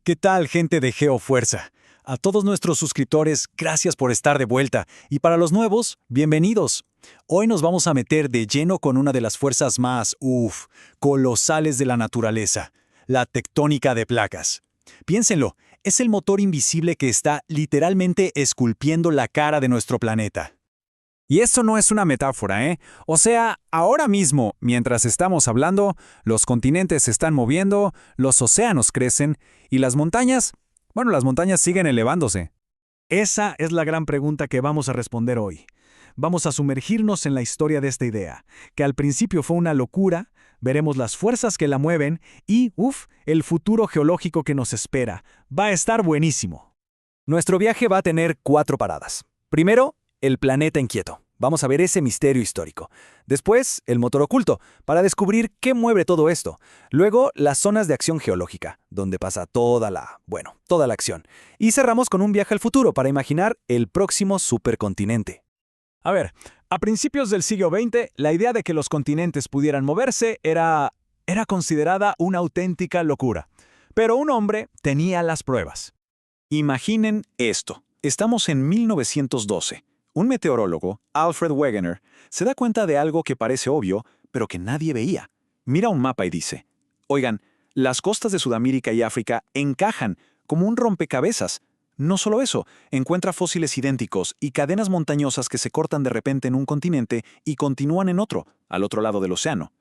¿Qué tal, gente de GeoFuerza? A todos nuestros suscriptores, gracias por estar de vuelta. Y para los nuevos, bienvenidos. Hoy nos vamos a meter de lleno con una de las fuerzas más, colosales de la naturaleza, la tectónica de placas. Piénsenlo, es el motor invisible que está literalmente esculpiendo la cara de nuestro planeta. Y esto no es una metáfora, ¿eh? O sea, ahora mismo, mientras estamos hablando, los continentes se están moviendo, los océanos crecen y las montañas siguen elevándose. Esa es la gran pregunta que vamos a responder hoy. Vamos a sumergirnos en la historia de esta idea, que al principio fue una locura, veremos las fuerzas que la mueven y, el futuro geológico que nos espera. Va a estar buenísimo. Nuestro viaje va a tener 4 paradas. Primero, el planeta inquieto. Vamos a ver ese misterio histórico. Después, el motor oculto, para descubrir qué mueve todo esto. Luego, las zonas de acción geológica, donde pasa toda la acción. Y cerramos con un viaje al futuro para imaginar el próximo supercontinente. A ver, a principios del siglo XX, la idea de que los continentes pudieran moverse era considerada una auténtica locura. Pero un hombre tenía las pruebas. Imaginen esto. Estamos en 1912. Un meteorólogo, Alfred Wegener, se da cuenta de algo que parece obvio, pero que nadie veía. Mira un mapa y dice, oigan, las costas de Sudamérica y África encajan como un rompecabezas. No solo eso, encuentra fósiles idénticos y cadenas montañosas que se cortan de repente en un continente y continúan en otro, al otro lado del océano.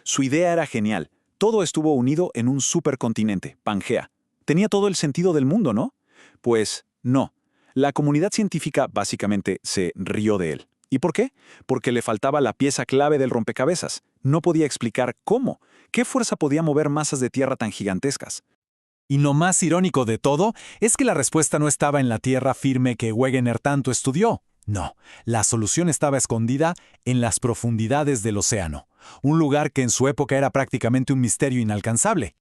Su idea era genial. Todo estuvo unido en un supercontinente, Pangea. Tenía todo el sentido del mundo, ¿no? Pues no. La comunidad científica básicamente se rió de él. ¿Y por qué? Porque le faltaba la pieza clave del rompecabezas. No podía explicar cómo. ¿Qué fuerza podía mover masas de tierra tan gigantescas? Y lo más irónico de todo es que la respuesta no estaba en la tierra firme que Wegener tanto estudió. No, la solución estaba escondida en las profundidades del océano, un lugar que en su época era prácticamente un misterio inalcanzable.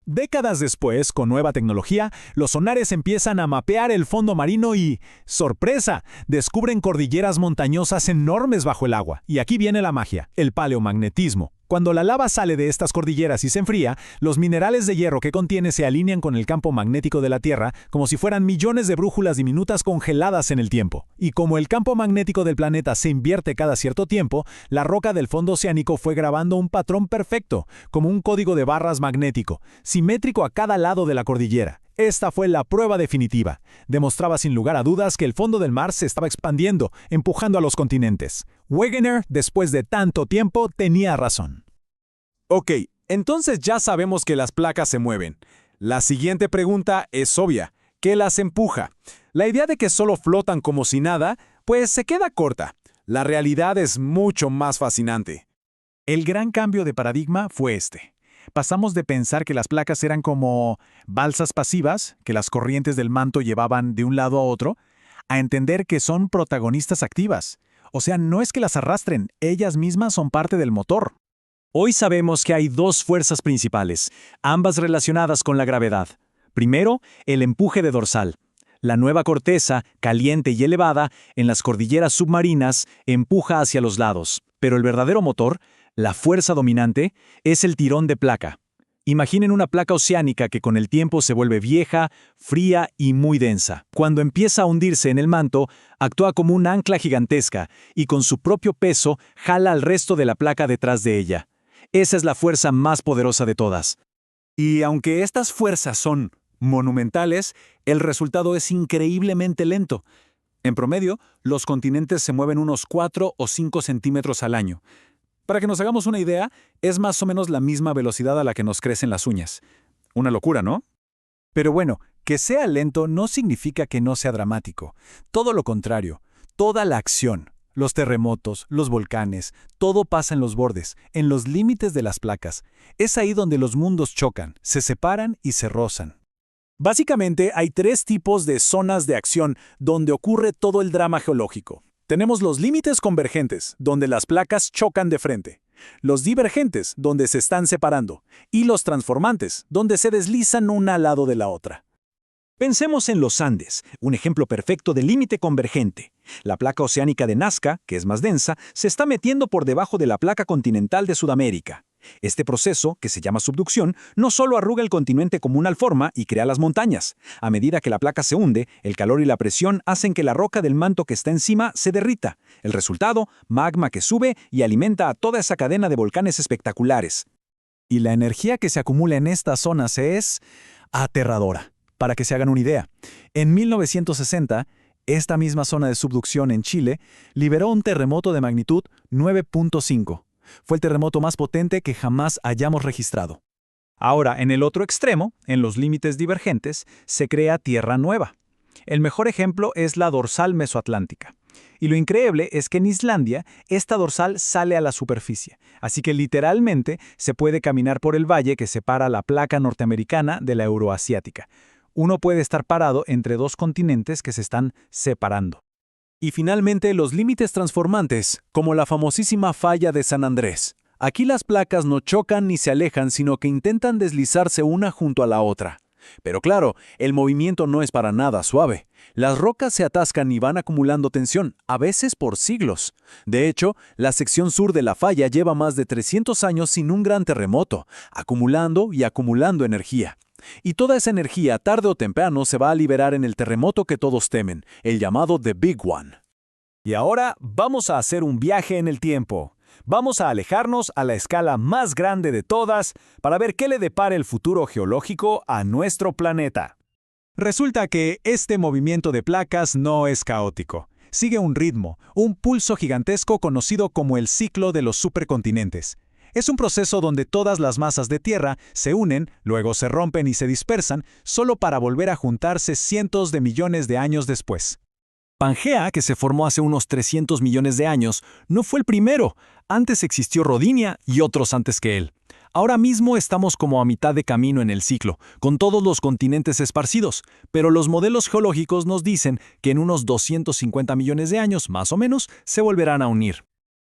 Décadas después, con nueva tecnología, los sonares empiezan a mapear el fondo marino y, ¡sorpresa!, descubren cordilleras montañosas enormes bajo el agua. Y aquí viene la magia, el paleomagnetismo. Cuando la lava sale de estas cordilleras y se enfría, los minerales de hierro que contiene se alinean con el campo magnético de la Tierra como si fueran millones de brújulas diminutas congeladas en el tiempo. Y como el campo magnético del planeta se invierte cada cierto tiempo, la roca del fondo oceánico fue grabando un patrón perfecto, como un código de barras magnético, simétrico a cada lado de la cordillera. Esta fue la prueba definitiva. Demostraba sin lugar a dudas que el fondo del mar se estaba expandiendo, empujando a los continentes. Wegener, después de tanto tiempo, tenía razón. Ok, entonces ya sabemos que las placas se mueven. La siguiente pregunta es obvia. ¿Qué las empuja? La idea de que solo flotan como si nada, pues se queda corta. La realidad es mucho más fascinante. El gran cambio de paradigma fue este. Pasamos de pensar que las placas eran como balsas pasivas, que las corrientes del manto llevaban de un lado a otro, a entender que son protagonistas activas. O sea, no es que las arrastren, ellas mismas son parte del motor. Hoy sabemos que hay 2 fuerzas principales, ambas relacionadas con la gravedad. Primero, el empuje de dorsal. La nueva corteza, caliente y elevada, en las cordilleras submarinas, empuja hacia los lados. Pero el verdadero motor, la fuerza dominante, es el tirón de placa. Imaginen una placa oceánica que con el tiempo se vuelve vieja, fría y muy densa. Cuando empieza a hundirse en el manto, actúa como un ancla gigantesca y con su propio peso jala al resto de la placa detrás de ella. Esa es la fuerza más poderosa de todas. Y aunque estas fuerzas son monumentales, el resultado es increíblemente lento. En promedio, los continentes se mueven unos 4 o 5 centímetros al año. Para que nos hagamos una idea, es más o menos la misma velocidad a la que nos crecen las uñas. Una locura, ¿no? Pero bueno, que sea lento no significa que no sea dramático. Todo lo contrario, toda la acción, los terremotos, los volcanes, todo pasa en los bordes, en los límites de las placas. Es ahí donde los mundos chocan, se separan y se rozan. Básicamente hay 3 tipos de zonas de acción donde ocurre todo el drama geológico. Tenemos los límites convergentes, donde las placas chocan de frente, los divergentes, donde se están separando, y los transformantes, donde se deslizan una al lado de la otra. Pensemos en los Andes, un ejemplo perfecto de límite convergente. La placa oceánica de Nazca, que es más densa, se está metiendo por debajo de la placa continental de Sudamérica. Este proceso, que se llama subducción, no solo arruga el continente como una alforma y crea las montañas. A medida que la placa se hunde, el calor y la presión hacen que la roca del manto que está encima se derrita. El resultado, magma que sube y alimenta a toda esa cadena de volcanes espectaculares. Y la energía que se acumula en estas zonas es aterradora. Para que se hagan una idea, en 1960, esta misma zona de subducción en Chile liberó un terremoto de magnitud 9.5. Fue el terremoto más potente que jamás hayamos registrado. Ahora, en el otro extremo, en los límites divergentes, se crea tierra nueva. El mejor ejemplo es la dorsal mesoatlántica. Y lo increíble es que en Islandia, esta dorsal sale a la superficie, así que literalmente se puede caminar por el valle que separa la placa norteamericana de la euroasiática. Uno puede estar parado entre dos continentes que se están separando. Y finalmente, los límites transformantes, como la famosísima falla de San Andrés. Aquí las placas no chocan ni se alejan, sino que intentan deslizarse una junto a la otra. Pero claro, el movimiento no es para nada suave. Las rocas se atascan y van acumulando tensión, a veces por siglos. De hecho, la sección sur de la falla lleva más de 300 años sin un gran terremoto, acumulando y acumulando energía. Y toda esa energía, tarde o temprano, se va a liberar en el terremoto que todos temen, el llamado The Big One. Y ahora vamos a hacer un viaje en el tiempo. Vamos a alejarnos a la escala más grande de todas para ver qué le depara el futuro geológico a nuestro planeta. Resulta que este movimiento de placas no es caótico. Sigue un ritmo, un pulso gigantesco conocido como el ciclo de los supercontinentes. Es un proceso donde todas las masas de tierra se unen, luego se rompen y se dispersan, solo para volver a juntarse cientos de millones de años después. Pangea, que se formó hace unos 300 millones de años, no fue el primero. Antes existió Rodinia y otros antes que él. Ahora mismo estamos como a mitad de camino en el ciclo, con todos los continentes esparcidos, pero los modelos geológicos nos dicen que en unos 250 millones de años, más o menos, se volverán a unir.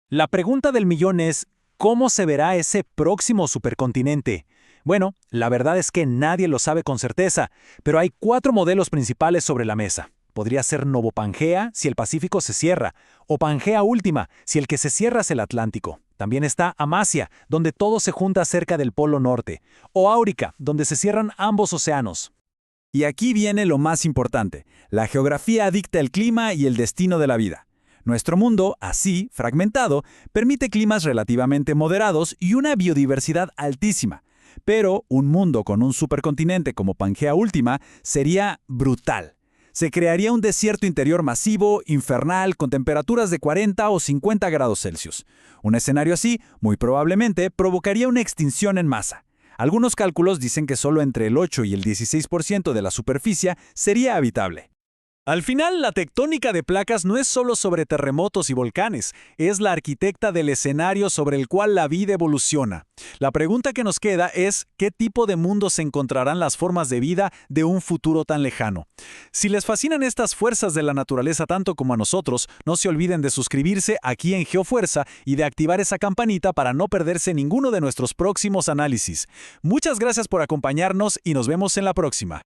La pregunta del millón es, ¿cómo se verá ese próximo supercontinente? Bueno, la verdad es que nadie lo sabe con certeza, pero hay 4 modelos principales sobre la mesa. Podría ser Novopangea si el Pacífico se cierra, o Pangea Última si el que se cierra es el Atlántico. También está Amasia, donde todo se junta cerca del Polo Norte, o Áurica, donde se cierran ambos océanos. Y aquí viene lo más importante. La geografía dicta el clima y el destino de la vida. Nuestro mundo, así, fragmentado, permite climas relativamente moderados y una biodiversidad altísima. Pero un mundo con un supercontinente como Pangea Última sería brutal. Se crearía un desierto interior masivo, infernal, con temperaturas de 40 o 50 grados Celsius. Un escenario así, muy probablemente, provocaría una extinción en masa. Algunos cálculos dicen que solo entre el 8 y el 16% de la superficie sería habitable. Al final, la tectónica de placas no es solo sobre terremotos y volcanes, es la arquitecta del escenario sobre el cual la vida evoluciona. La pregunta que nos queda es, ¿qué tipo de mundo se encontrarán las formas de vida de un futuro tan lejano? Si les fascinan estas fuerzas de la naturaleza tanto como a nosotros, no se olviden de suscribirse aquí en GeoFuerza y de activar esa campanita para no perderse ninguno de nuestros próximos análisis. Muchas gracias por acompañarnos y nos vemos en la próxima.